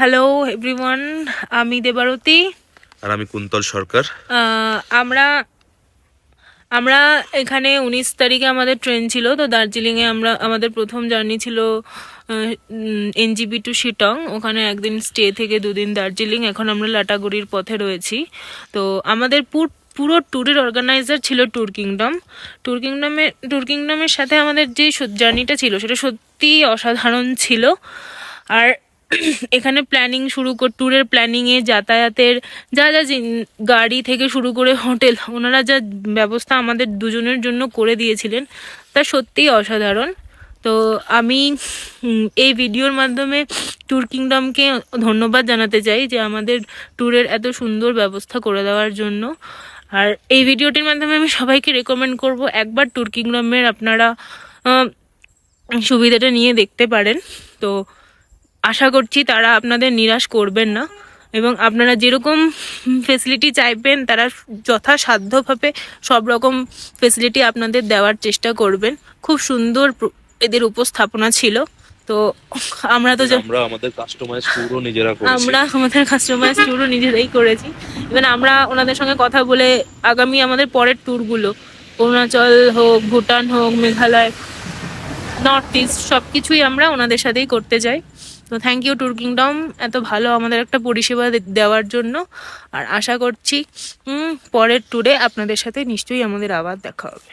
Hello everyone, আমি দেবারতী আর আমি কুন্তল সরকার। আমরা আমরা এখানে 19 তারিখে আমাদের ট্রেন ছিল। তো দার্জিলিংয়ে আমাদের প্রথম জার্নি ছিল এনজিপি টু শিটং। ওখানে একদিন স্টে থেকে 2 দিন দার্জিলিং। এখন আমরা লাটাগুড়ির পথে রয়েছি। তো আমাদের পুরো ট্যুরের অর্গানাইজার ছিল ট্যুর কিংডম। ট্যুর কিংডমের সাথে আমাদের যে জার্নিটা ছিল সেটা সত্যিই অসাধারণ ছিল। আর এখানে প্ল্যানিং ট্যুরের প্ল্যানিংয়ে যাতায়াতের যা যা গাড়ি থেকে শুরু করে হোটেল, ওনারা যা ব্যবস্থা আমাদের দুজনের জন্য করে দিয়েছিলেন তা সত্যিই অসাধারণ। তো আমি এই ভিডিওর মাধ্যমে ট্যুর কিংডমকে ধন্যবাদ জানাতে চাই যে আমাদের ট্যুরের এত সুন্দর ব্যবস্থা করে দেওয়ার জন্য। আর এই ভিডিওটির মাধ্যমে আমি সবাইকে রেকমেন্ড করব একবার ট্যুর কিংডমের আপনারা সুবিধাটা নিয়ে দেখতে পারেন। তো আশা করছি তারা আপনাদের নিরাশ করবেন না এবং আপনারা যেরকম ফেসিলিটি চাইবেন তারা যথাসাধ্যভাবে সব রকম ফেসিলিটি আপনাদের দেওয়ার চেষ্টা করবেন। খুব সুন্দর এদের উপস্থাপনা ছিল। তো আমরা আমাদের কাস্টমাইজ ট্যুরও নিজেরাই করেছি। ইভেন আমরা ওনাদের সঙ্গে কথা বলে আগামী আমাদের পরের ট্যুরগুলো অরুণাচল হোক, ভুটান হোক, মেঘালয়, নর্থ ইস্ট সব কিছুই আমরা ওনাদের সাথেই করতে চাই। তো থ্যাংক ইউ ট্যুর কিংডম এত ভালো আমাদের একটা পরিষেবা দেওয়ার জন্য। আর আশা করছি পরের ট্যুরে আপনাদের সাথে নিশ্চয়ই আমাদের আবার দেখা হবে।